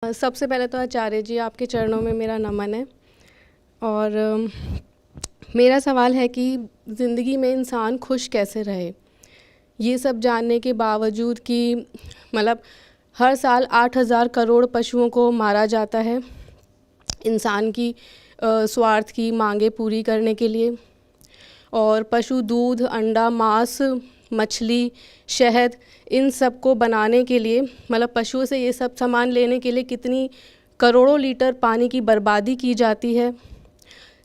सबसे पहले तो आचार्य जी आपके चरणों में मेरा नमन है। और मेरा सवाल है कि ज़िंदगी में इंसान खुश कैसे रहे। ये सब जानने के बावजूद कि मतलब हर साल 8,000 करोड़ पशुओं को मारा जाता है इंसान की स्वार्थ की मांगें पूरी करने के लिए। और पशु दूध, अंडा, मांस, मछली, शहद इन सब को बनाने के लिए मतलब पशुओं से ये सब सामान लेने के लिए कितनी करोड़ों लीटर पानी की बर्बादी की जाती है।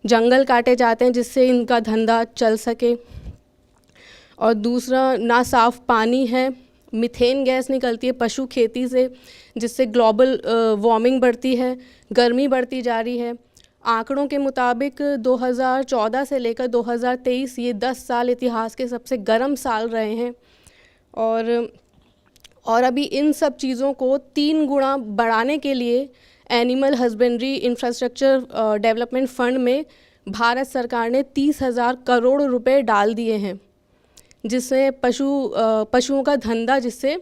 जंगल काटे जाते हैं जिससे इनका धंधा चल सके। और दूसरा, ना साफ़ पानी है, मीथेन गैस निकलती है पशु खेती से जिससे ग्लोबल वार्मिंग बढ़ती है, गर्मी बढ़ती जा रही है। आंकड़ों के मुताबिक 2014 से लेकर 2023 ये 10 साल इतिहास के सबसे गर्म साल रहे हैं। और अभी इन सब चीज़ों को 3 गुना बढ़ाने के लिए animal husbandry infrastructure development fund में भारत सरकार ने 30,000 करोड़ रुपए डाल दिए हैं, जिससे पशुओं का धंधा जिससे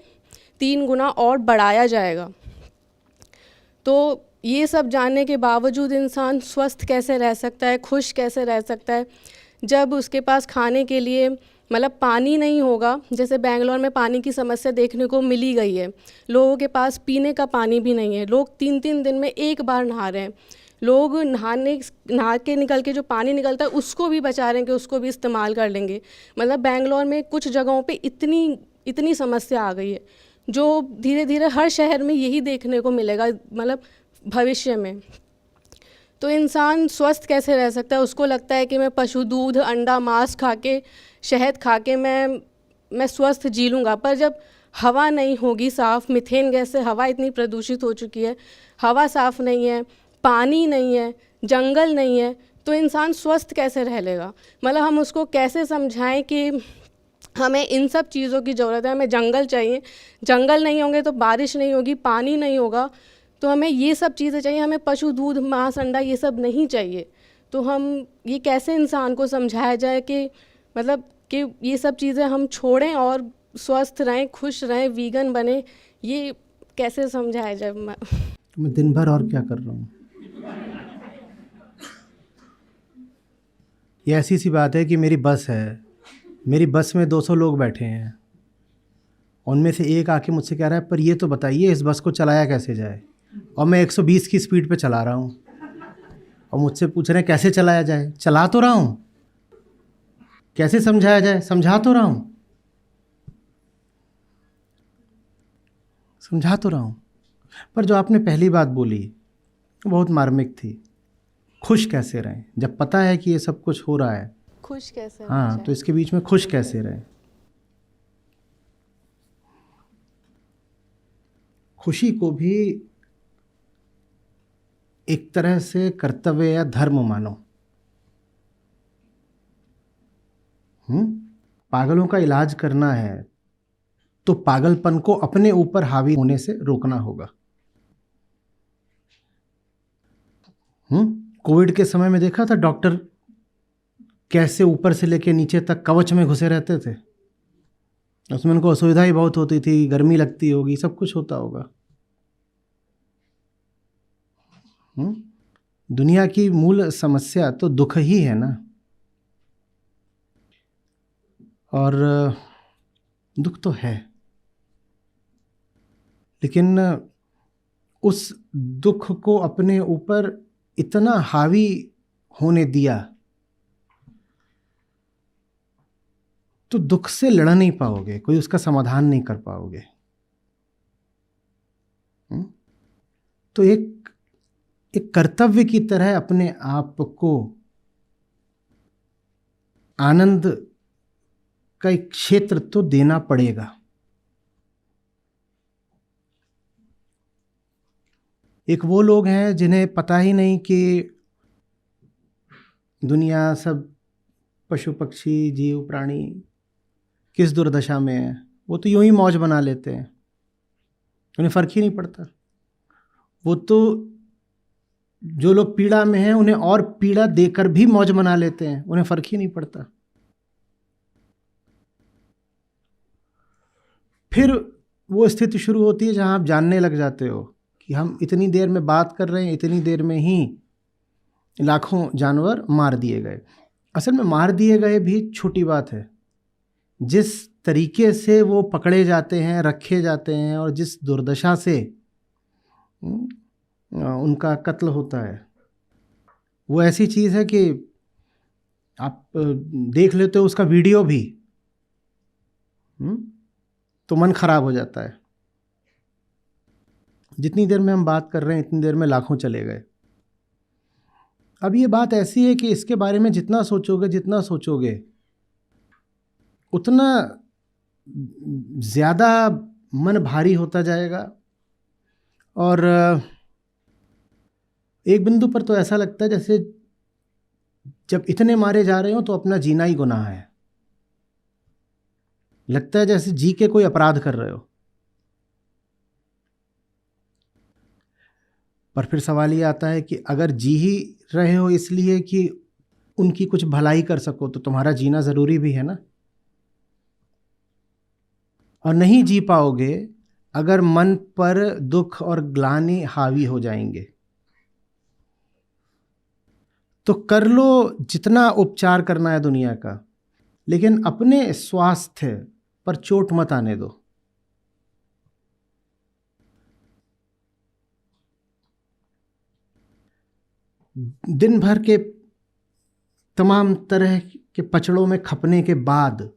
3 गुना और बढ़ाया जाएगा। तो ये सब जानने के बावजूद इंसान स्वस्थ कैसे रह सकता है, खुश कैसे रह सकता है, जब उसके पास खाने के लिए मतलब पानी नहीं होगा। जैसे बेंगलोर में पानी की समस्या देखने को मिली गई है, लोगों के पास पीने का पानी भी नहीं है। लोग 3-3 दिन में एक बार नहा रहे हैं। लोग नहा के निकल के जो पानी निकलता है उसको भी बचा रहे हैं कि उसको भी इस्तेमाल कर लेंगे। मतलब बेंगलोर में कुछ जगहों पे इतनी समस्या आ गई है, जो धीरे धीरे हर शहर में यही देखने को मिलेगा मतलब भविष्य में। तो इंसान स्वस्थ कैसे रह सकता है। उसको लगता है कि मैं पशु दूध, अंडा, मांस खा के, शहद खा के मैं स्वस्थ जी लूँगा। पर जब हवा नहीं होगी साफ़, मीथेन गैस से हवा इतनी प्रदूषित हो चुकी है, हवा साफ़ नहीं है, पानी नहीं है, जंगल नहीं है, तो इंसान स्वस्थ कैसे रह लेगा। मतलब हम उसको कैसे समझाएं कि हमें इन सब चीज़ों की ज़रूरत है, हमें जंगल चाहिए। जंगल नहीं होंगे तो बारिश नहीं होगी, पानी नहीं होगा, तो हमें ये सब चीज़ें चाहिए। हमें पशु दूध, मांस, अंडा ये सब नहीं चाहिए। तो हम ये कैसे इंसान को समझाया जाए कि मतलब कि ये सब चीज़ें हम छोड़ें और स्वस्थ रहें, खुश रहें, वीगन बने। ये कैसे समझाया जाए। मैं दिन भर और क्या कर रहा हूँ। ये ऐसी सी बात है कि मेरी बस है, मेरी बस में 200 लोग बैठे हैं, उनमें से एक आके मुझसे कह रहा है पर ये तो बताइए इस बस को चलाया कैसे जाए। और मैं 120 की स्पीड पे चला रहा हूँ और मुझसे पूछ रहे हैं कैसे चलाया जाए। चला तो रहा हूँ, कैसे समझाया जाए, समझा तो रहा हूँ, समझा तो रहा हूँ। पर जो आपने पहली बात बोली वो बहुत मार्मिक थी। खुश कैसे रहें जब पता है कि ये सब कुछ हो रहा है। खुश कैसे रहा हाँ, जाए। तो इसके बीच में खुश कैसे रहें। खुशी को भी एक तरह से कर्तव्य या धर्म मानो। पागलों का इलाज करना है तो पागलपन को अपने ऊपर हावी होने से रोकना होगा। कोविड के समय में देखा था डॉक्टर कैसे ऊपर से लेकर नीचे तक कवच में घुसे रहते थे। उसमें उनको असुविधा ही बहुत होती थी, गर्मी लगती होगी, सब कुछ होता होगा। दुनिया की मूल समस्या तो दुख ही है ना। और दुख तो है, लेकिन उस दुख को अपने ऊपर इतना हावी होने दिया तो दुख से लड़ नहीं पाओगे, कोई उसका समाधान नहीं कर पाओगे। तो एक कर्तव्य की तरह अपने आप को आनंद का एक क्षेत्र तो देना पड़ेगा। एक वो लोग हैं जिन्हें पता ही नहीं कि दुनिया, सब पशु पक्षी जीव प्राणी किस दुर्दशा में है। वो तो यूं ही मौज बना लेते हैं, उन्हें फर्क ही नहीं पड़ता। वो तो जो लोग पीड़ा में हैं उन्हें और पीड़ा देकर भी मौज मना लेते हैं, उन्हें फर्क ही नहीं पड़ता। फिर वो स्थिति शुरू होती है जहां आप जानने लग जाते हो कि हम इतनी देर में बात कर रहे हैं, इतनी देर में ही लाखों जानवर मार दिए गए। असल में मार दिए गए भी छोटी बात है, जिस तरीके से वो पकड़े जाते हैं, रखे जाते हैं और जिस दुर्दशा से उनका कत्ल होता है, वो ऐसी चीज़ है कि आप देख लेते हो उसका वीडियो भी तो मन खराब हो जाता है। जितनी देर में हम बात कर रहे हैं इतनी देर में लाखों चले गए। अब ये बात ऐसी है कि इसके बारे में जितना सोचोगे उतना ज़्यादा मन भारी होता जाएगा। और एक बिंदु पर तो ऐसा लगता है जैसे जब इतने मारे जा रहे हो तो अपना जीना ही गुनाह है। लगता है जैसे जी के कोई अपराध कर रहे हो। पर फिर सवाल ये आता है कि अगर जी ही रहे हो इसलिए कि उनकी कुछ भलाई कर सको, तो तुम्हारा जीना ज़रूरी भी है ना। और नहीं जी पाओगे अगर मन पर दुख और ग्लानि हावी हो जाएंगे। तो कर लो जितना उपचार करना है दुनिया का, लेकिन अपने स्वास्थ्य पर चोट मत आने दो। दिन भर के तमाम तरह के पचड़ों में खपने के बाद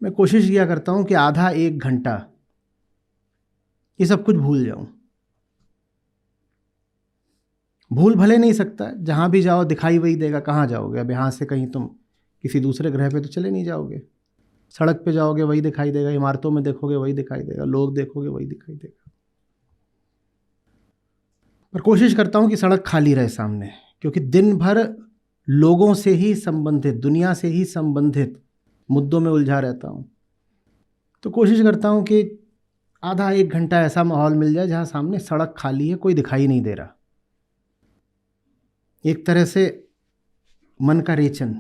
मैं कोशिश किया करता हूं कि आधा एक घंटा ये सब कुछ भूल जाऊं। भूल भले नहीं सकता, जहां भी जाओ दिखाई वही देगा। कहाँ जाओगे अब यहाँ से? कहीं तुम किसी दूसरे ग्रह पे तो चले नहीं जाओगे। सड़क पे जाओगे वही दिखाई देगा, इमारतों में देखोगे वही दिखाई देगा, लोग देखोगे वही दिखाई देगा। पर कोशिश करता हूं कि सड़क खाली रहे सामने, क्योंकि दिन भर लोगों से ही संबंधित, दुनिया से ही संबंधित मुद्दों में उलझा रहता हूं। तो कोशिश करता हूं कि आधा एक घंटा ऐसा माहौल मिल जाए जहां सामने सड़क खाली है, कोई दिखाई नहीं दे रहा। एक तरह से मन का रेचन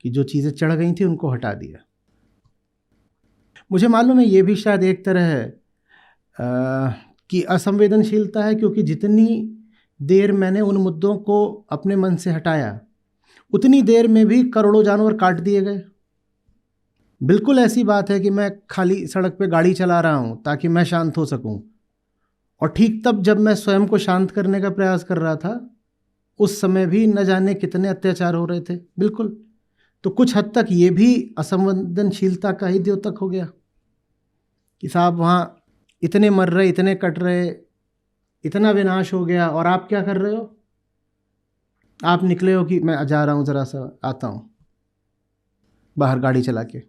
कि जो चीज़ें चढ़ गई थी उनको हटा दिया। मुझे मालूम है ये भी शायद एक तरह है कि असंवेदनशीलता है, क्योंकि जितनी देर मैंने उन मुद्दों को अपने मन से हटाया उतनी देर में भी करोड़ों जानवर काट दिए गए। बिल्कुल ऐसी बात है कि मैं खाली सड़क पे गाड़ी चला रहा हूं ताकि मैं शांत हो सकूं, और ठीक तब जब मैं स्वयं को शांत करने का प्रयास कर रहा था उस समय भी न जाने कितने अत्याचार हो रहे थे। बिल्कुल। तो कुछ हद तक ये भी असंवेदनशीलता का ही द्योतक हो गया कि साहब वहाँ इतने मर रहे, इतने कट रहे, इतना विनाश हो गया, और आप क्या कर रहे हो? आप निकले हो कि मैं जा रहा हूँ, ज़रा सा आता हूँ बाहर गाड़ी चला के।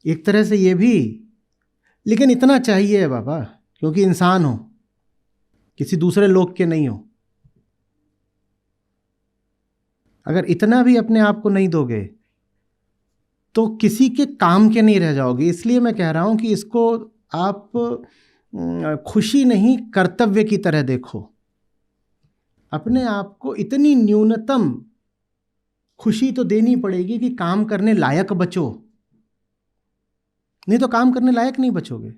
एक तरह से ये भी, लेकिन इतना चाहिए बाबा, क्योंकि इंसान हो, किसी दूसरे लोग के नहीं हो। अगर इतना भी अपने आप को नहीं दोगे तो किसी के काम के नहीं रह जाओगे। इसलिए मैं कह रहा हूं कि इसको आप खुशी नहीं कर्तव्य की तरह देखो। अपने आप को इतनी न्यूनतम खुशी तो देनी पड़ेगी कि काम करने लायक बचो, नहीं तो काम करने लायक नहीं बचोगे।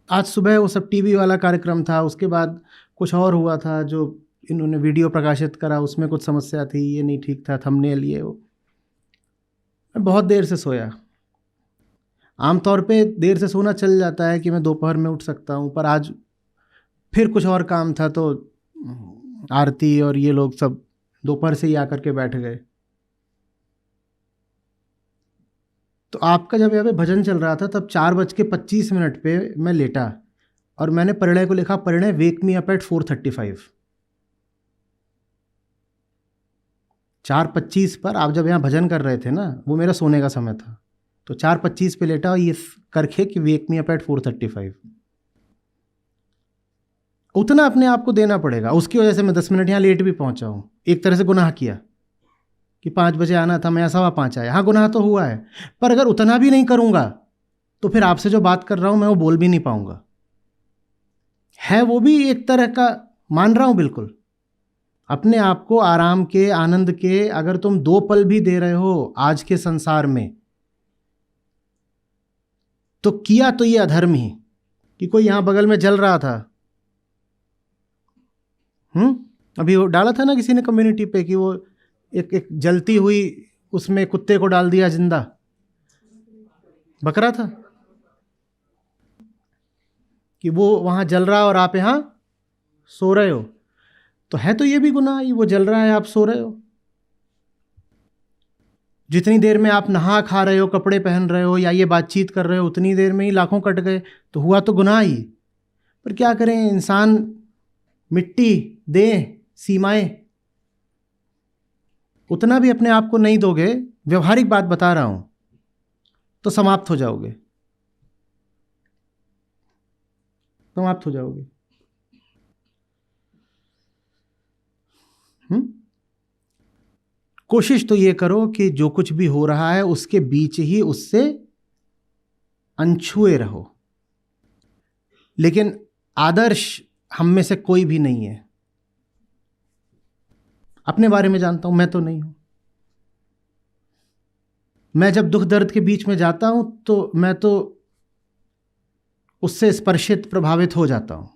आज सुबह वो सब टीवी वाला कार्यक्रम था, उसके बाद कुछ और हुआ था जो इन्होंने वीडियो प्रकाशित करा, उसमें कुछ समस्या थी, ये नहीं ठीक था, थंबनेल ये वो। मैं बहुत देर से सोया। आमतौर पे देर से सोना चल जाता है कि मैं दोपहर में उठ सकता हूँ, पर आज फिर कुछ और काम था तो आरती और ये लोग सब दोपहर से ही आकर के बैठ गए। तो आपका जब यहाँ पे भजन चल रहा था तब 4:25 पे मैं लेटा और मैंने परिणय को लिखा, परिणय वेक मी अप एट 4:35। 4:25 पर आप जब यहाँ भजन कर रहे थे ना, वो मेरा सोने का समय था, तो 4:25 पे लेटा और ये करके कि वेक मी अप एट 4:35। उतना अपने आप को देना पड़ेगा। उसकी वजह से मैं 10 मिनट यहाँ लेट भी पहुँचा हूँ। एक तरह से गुनाह किया कि 5 बजे आना था, मैं 5:15 आया। हाँ, गुनाह तो हुआ है, पर अगर उतना भी नहीं करूँगा तो फिर आपसे जो बात कर रहा हूँ मैं वो बोल भी नहीं पाऊँगा। है वो भी एक तरह का, मान रहा हूँ बिल्कुल। अपने आप को आराम के, आनंद के अगर तुम 2 पल भी दे रहे हो आज के संसार में, तो किया तो ये अधर्म ही कि कोई यहाँ बगल में जल रहा था। अभी वो डाला था ना किसी ने कम्युनिटी पे कि वो एक जलती हुई उसमें कुत्ते को डाल दिया जिंदा, बकरा था, कि वो वहाँ जल रहा और आप यहाँ सो रहे हो। तो है तो ये भी गुनाह ही, वो जल रहा है आप सो रहे हो। जितनी देर में आप नहा खा रहे हो, कपड़े पहन रहे हो या ये बातचीत कर रहे हो, उतनी देर में ही लाखों कट गए, तो हुआ तो गुनाह ही। पर क्या करें, इंसान, मिट्टी, देह, सीमाएं, उतना भी अपने आप को नहीं दोगे, व्यवहारिक बात बता रहा हूं, तो समाप्त हो जाओगे, समाप्त हो जाओगे। कोशिश तो ये करो कि जो कुछ भी हो रहा है उसके बीच ही उससे अनछुए रहो। लेकिन आदर्श हम में से कोई भी नहीं है। अपने बारे में जानता हूं, मैं तो नहीं हूं। मैं जब दुख दर्द के बीच में जाता हूं तो मैं तो उससे स्पर्शित, प्रभावित हो जाता हूं।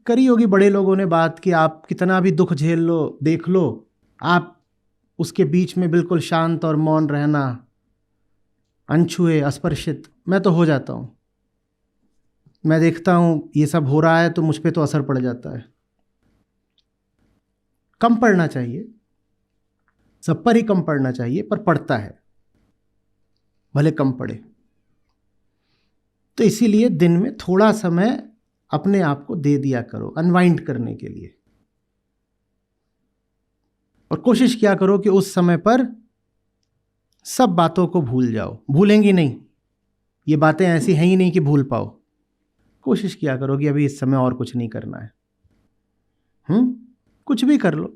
करी होगी बड़े लोगों ने बात कि आप कितना भी दुख झेल लो, देख लो, आप उसके बीच में बिल्कुल शांत और मौन रहना, अनछुए, अस्पर्शित। मैं तो हो जाता हूं। मैं देखता हूं ये सब हो रहा है तो मुझ पे तो असर पड़ जाता है। कम पड़ना चाहिए, सब पर ही कम पड़ना चाहिए, पर पड़ता है, भले कम पड़े। तो इसीलिए दिन में थोड़ा समय अपने आप को दे दिया करो अनवाइंड करने के लिए, और कोशिश किया करो कि उस समय पर सब बातों को भूल जाओ। भूलेंगी नहीं, ये बातें ऐसी हैं ही नहीं कि भूल पाओ। कोशिश किया करो कि अभी इस समय और कुछ नहीं करना है। कुछ भी कर लो,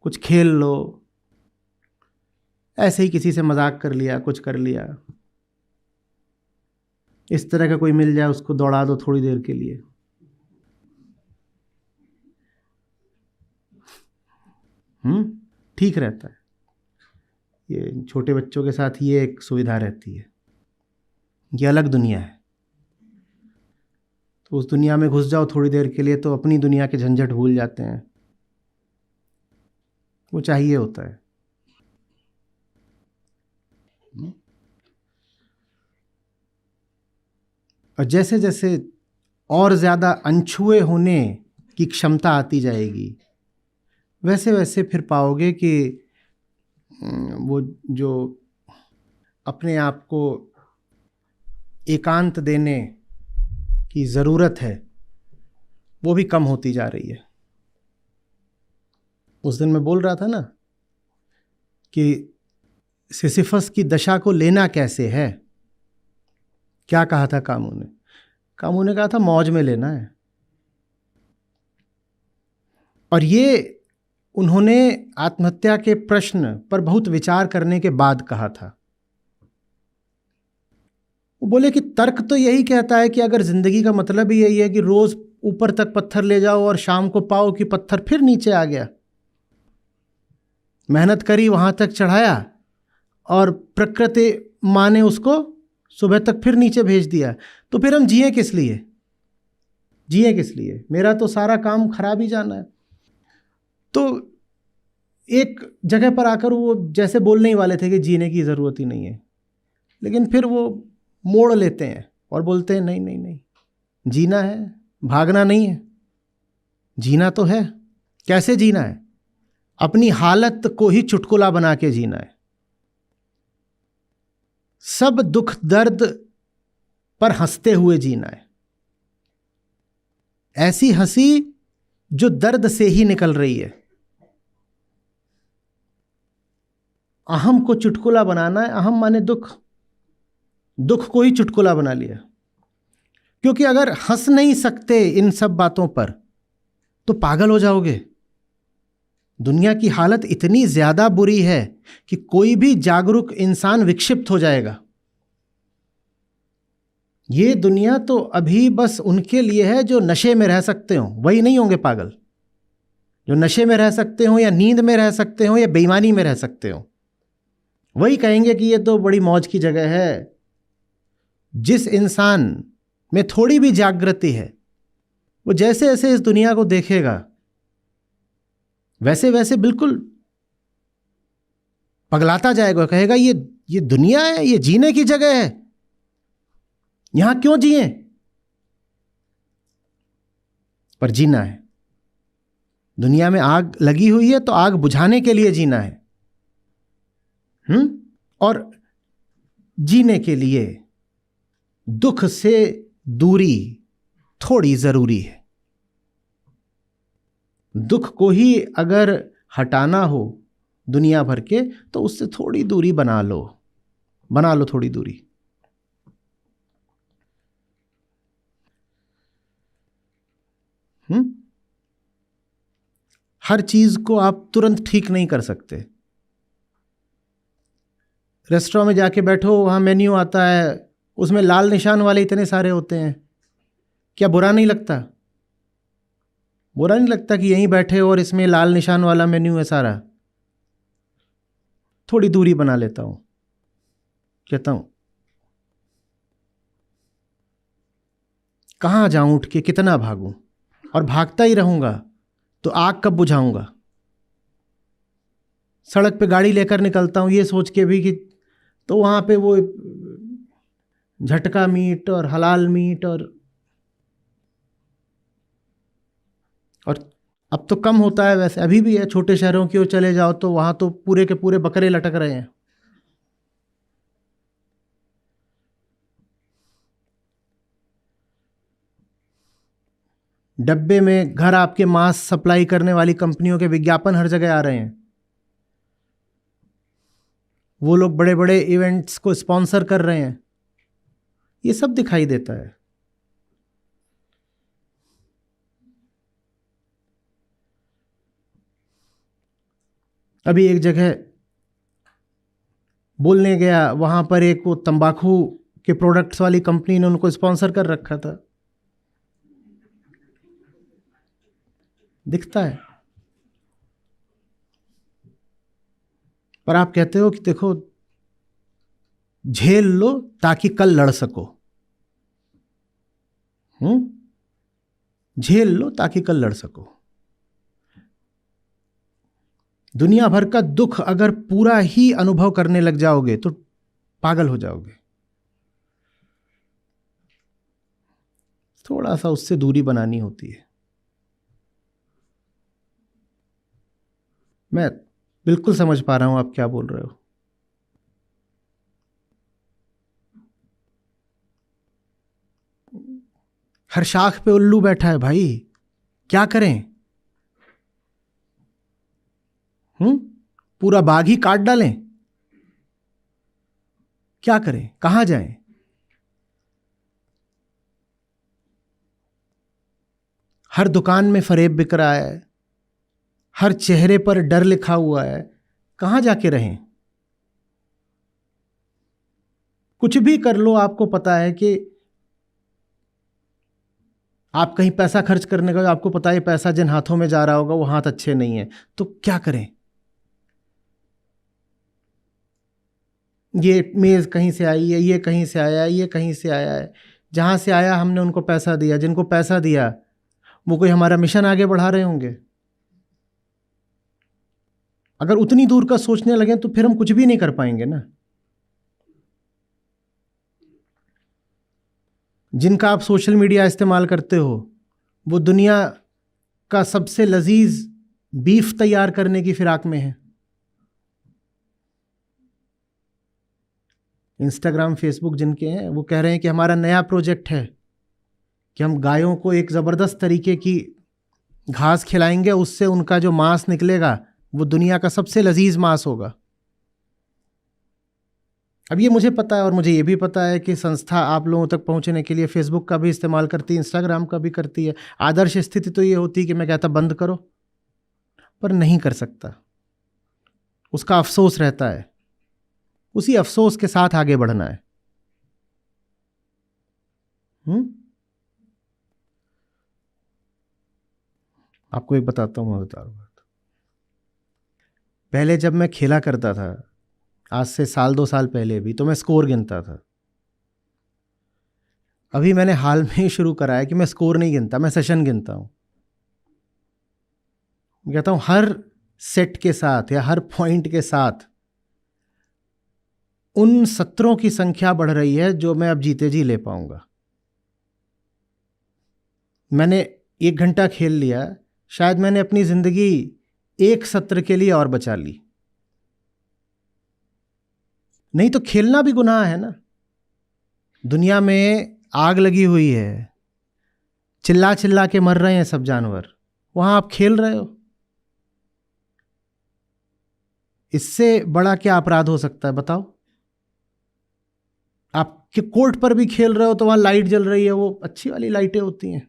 कुछ खेल लो, ऐसे ही किसी से मजाक कर लिया, कुछ कर लिया, इस तरह का कोई मिल जाए उसको दौड़ा दो थोड़ी देर के लिए। ठीक रहता है। ये छोटे बच्चों के साथ ये एक सुविधा रहती है, ये अलग दुनिया है। तो उस दुनिया में घुस जाओ थोड़ी देर के लिए तो अपनी दुनिया के झंझट भूल जाते हैं। वो चाहिए होता है। और जैसे जैसे और ज़्यादा अनछुए होने की क्षमता आती जाएगी, वैसे वैसे फिर पाओगे कि वो जो अपने आप को एकांत देने की ज़रूरत है वो भी कम होती जा रही है। उस दिन मैं बोल रहा था ना कि सिसिफस की दशा को लेना कैसे है। क्या कहा था कामू ने? कामू ने कहा था मौज में लेना है। और ये उन्होंने आत्महत्या के प्रश्न पर बहुत विचार करने के बाद कहा था। वो बोले कि तर्क तो यही कहता है कि अगर जिंदगी का मतलब ही यही है कि रोज ऊपर तक पत्थर ले जाओ और शाम को पाओ कि पत्थर फिर नीचे आ गया, मेहनत करी वहां तक चढ़ाया और प्रकृति माँ ने उसको सुबह तक फिर नीचे भेज दिया, तो फिर हम जिए किस लिए? जिए किस लिए? मेरा तो सारा काम खराब ही जाना है। तो एक जगह पर आकर वो जैसे बोलने ही वाले थे कि जीने की ज़रूरत ही नहीं है, लेकिन फिर वो मोड़ लेते हैं और बोलते हैं नहीं नहीं नहीं, जीना है, भागना नहीं है, जीना तो है। कैसे जीना है? अपनी हालत को ही चुटकुला बना के जीना है। सब दुख दर्द पर हंसते हुए जीना है। ऐसी हंसी जो दर्द से ही निकल रही है। अहम को चुटकुला बनाना है। अहम माने दुख, दुख को ही चुटकुला बना लिया। क्योंकि अगर हंस नहीं सकते इन सब बातों पर तो पागल हो जाओगे। दुनिया की हालत इतनी ज्यादा बुरी है कि कोई भी जागरूक इंसान विक्षिप्त हो जाएगा। ये दुनिया तो अभी बस उनके लिए है जो नशे में रह सकते हो, वही नहीं होंगे पागल। जो नशे में रह सकते हो या नींद में रह सकते हो या बेईमानी में रह सकते हो, वही कहेंगे कि ये तो बड़ी मौज की जगह है। जिस इंसान में थोड़ी भी जागृति है, वो जैसे जैसे इस दुनिया को देखेगा वैसे वैसे बिल्कुल पगलाता जाएगा, कहेगा ये दुनिया है, ये जीने की जगह है, यहां क्यों जिए? पर जीना है। दुनिया में आग लगी हुई है तो आग बुझाने के लिए जीना है। और जीने के लिए दुख से दूरी थोड़ी जरूरी है। दुख को ही अगर हटाना हो दुनिया भर के, तो उससे थोड़ी दूरी बना लो थोड़ी दूरी। हर चीज को आप तुरंत ठीक नहीं कर सकते। रेस्टोरेंट में जाके बैठो, वहां मेन्यू आता है, उसमें लाल निशान वाले इतने सारे होते हैं, क्या बुरा नहीं लगता? बुरा नहीं लगता कि यहीं बैठे और इसमें लाल निशान वाला मेन्यू है सारा? थोड़ी दूरी बना लेता हूं, कहता हूं कहां जाऊं उठ के, कितना भागूं, और भागता ही रहूंगा तो आग कब बुझाऊंगा? सड़क पे गाड़ी लेकर निकलता हूं ये सोच के भी कि तो वहां पे वो झटका मीट और हलाल मीट और अब तो कम होता है, वैसे अभी भी है, छोटे शहरों की ओर चले जाओ तो वहां तो पूरे के पूरे बकरे लटक रहे हैं। डब्बे में घर आपके मांस सप्लाई करने वाली कंपनियों के विज्ञापन हर जगह आ रहे हैं। वो लोग बड़े बड़े इवेंट्स को स्पॉन्सर कर रहे हैं, ये सब दिखाई देता है। अभी एक जगह बोलने गया, वहां पर एक वो तंबाकू के प्रोडक्ट्स वाली कंपनी ने उनको स्पॉन्सर कर रखा था। दिखता है। पर आप कहते हो कि देखो झेल लो ताकि कल लड़ सको। झेल लो ताकि कल लड़ सको। दुनिया भर का दुख अगर पूरा ही अनुभव करने लग जाओगे तो पागल हो जाओगे। थोड़ा सा उससे दूरी बनानी होती है। मैं बिल्कुल समझ पा रहा हूं आप क्या बोल रहे हो। हर शाख पे उल्लू बैठा है भाई, क्या करें? पूरा बाग ही काट डालें? क्या करें, कहां जाएं? हर दुकान में फरेब बिक रहा है, हर चेहरे पर डर लिखा हुआ है, कहां जाके रहें? कुछ भी कर लो, आपको पता है कि आप कहीं पैसा खर्च करने का, आपको पता है पैसा जिन हाथों में जा रहा होगा वो हाथ अच्छे नहीं है, तो क्या करें? ये मेज कहीं से आई है, ये कहीं से आया है, ये कहीं से आया है, जहां से आया हमने उनको पैसा दिया, जिनको पैसा दिया वो कोई हमारा मिशन आगे बढ़ा रहे होंगे। अगर उतनी दूर का सोचने लगे तो फिर हम कुछ भी नहीं कर पाएंगे ना। जिनका आप सोशल मीडिया इस्तेमाल करते हो वो दुनिया का सबसे लजीज बीफ तैयार करने की फिराक में है। इंस्टाग्राम फेसबुक जिनके हैं वो कह रहे हैं कि हमारा नया प्रोजेक्ट है कि हम गायों को एक ज़बरदस्त तरीके की घास खिलाएंगे, उससे उनका जो मांस निकलेगा वो दुनिया का सबसे लजीज मांस होगा। अब ये मुझे पता है, और मुझे ये भी पता है कि संस्था आप लोगों तक पहुंचने के लिए फेसबुक का भी इस्तेमाल करती है, इंस्टाग्राम का भी करती है। आदर्श स्थिति तो ये होती है कि मैं कहता बंद करो, पर नहीं कर सकता। उसका अफसोस रहता है, उसी अफसोस के साथ आगे बढ़ना है। आपको एक बताता हूँ, मैं बता रहा हूँ। पहले जब मैं खेला करता था आज से साल 2 साल पहले भी तो मैं स्कोर गिनता था। अभी मैंने हाल में ही शुरू करा है कि मैं स्कोर नहीं गिनता, मैं सेशन गिनता हूँ। मैं कहता हूँ हर सेट के साथ या हर पॉइंट के साथ उन सत्रों की संख्या बढ़ रही है जो मैं अब जीते जी ले पाऊंगा। मैंने 1 घंटा खेल लिया, शायद मैंने अपनी जिंदगी एक सत्र के लिए और बचा ली। नहीं तो खेलना भी गुनाह है ना। दुनिया में आग लगी हुई है, चिल्ला चिल्ला के मर रहे हैं सब जानवर, वहां आप खेल रहे हो। इससे बड़ा क्या अपराध हो सकता है बताओ? आप कि कोर्ट पर भी खेल रहे हो तो वहां लाइट जल रही है, वो अच्छी वाली लाइटें होती हैं,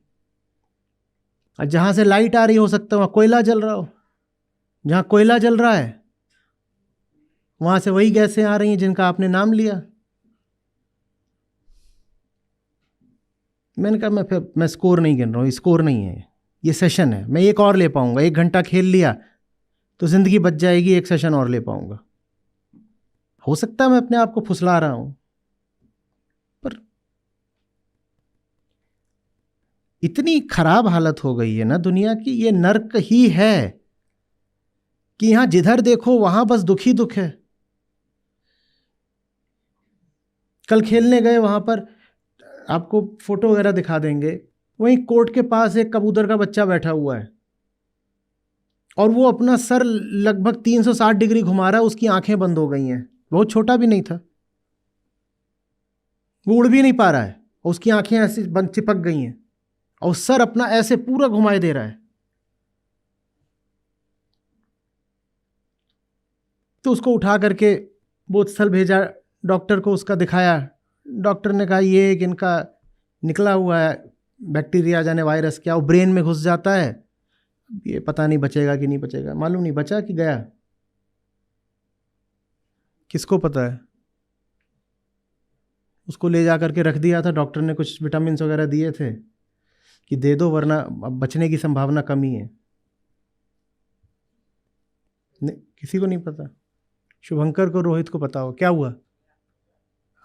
और जहां से लाइट आ रही हो सकता है वहां कोयला जल रहा हो। जहां कोयला जल रहा है वहां से वही गैसें आ रही हैं जिनका आपने नाम लिया। मैंने कहा मैं स्कोर नहीं गिन रहा हूँ, स्कोर नहीं है, ये सेशन है। मैं एक और ले पाऊंगा, 1 घंटा खेल लिया तो जिंदगी बच जाएगी, एक सेशन और ले पाऊंगा। हो सकता है मैं अपने आप को फुसला रहा हूं, पर इतनी खराब हालत हो गई है ना दुनिया की, ये नर्क ही है कि यहां जिधर देखो वहां बस दुख ही दुख है। कल खेलने गए, वहां पर आपको फोटो वगैरह दिखा देंगे, वहीं कोर्ट के पास एक कबूतर का बच्चा बैठा हुआ है और वो अपना सर लगभग 360 डिग्री घुमा रहा है, उसकी आंखें बंद हो गई हैं। बहुत छोटा भी नहीं था, वो उड़ भी नहीं पा रहा है और उसकी आंखें ऐसी बंद चिपक गई हैं और सर अपना ऐसे पूरा घुमाए दे रहा है। तो उसको उठा करके बोधस्थल भेजा, डॉक्टर को उसका दिखाया। डॉक्टर ने कहा ये एक इनका निकला हुआ है बैक्टीरिया, जाने वायरस क्या, वो ब्रेन में घुस जाता है, ये पता नहीं बचेगा कि नहीं बचेगा। मालूम नहीं बचा कि गया, किसको पता है। उसको ले जा करके रख दिया था, डॉक्टर ने कुछ विटामिन वगैरह दिए थे कि दे दो वरना अब बचने की संभावना कम ही है। नहीं, किसी को नहीं पता। शुभंकर को, रोहित को पता हो क्या हुआ?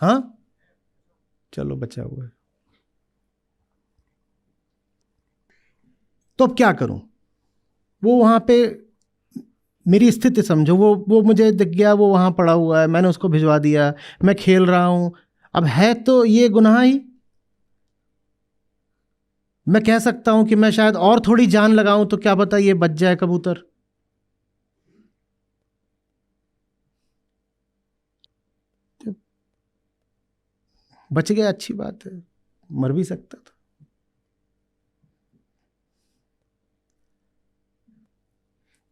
हाँ चलो बचा हुआ है। तो अब क्या करूं? वो वहां पे मेरी स्थिति समझो, वो मुझे दिख गया, वो वहां पड़ा हुआ है, मैंने उसको भिजवा दिया, मैं खेल रहा हूं। अब है तो ये गुनाह ही। मैं कह सकता हूं कि मैं शायद और थोड़ी जान लगाऊं तो क्या पता ये बच जाए कबूतर। बच गया, अच्छी बात है, मर भी सकता था।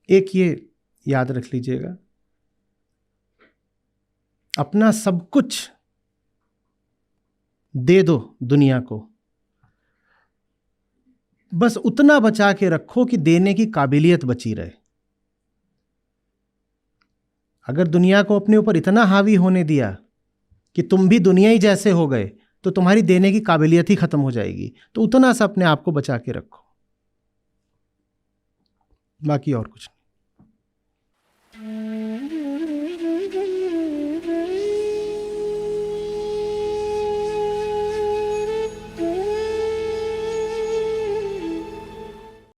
एक ये याद रख लीजिएगा, अपना सब कुछ दे दो दुनिया को, बस उतना बचा के रखो कि देने की काबिलियत बची रहे। अगर दुनिया को अपने ऊपर इतना हावी होने दिया कि तुम भी दुनिया ही जैसे हो गए तो तुम्हारी देने की काबिलियत ही खत्म हो जाएगी। तो उतना सा अपने आप को बचा के रखो, बाकी और कुछ नहीं।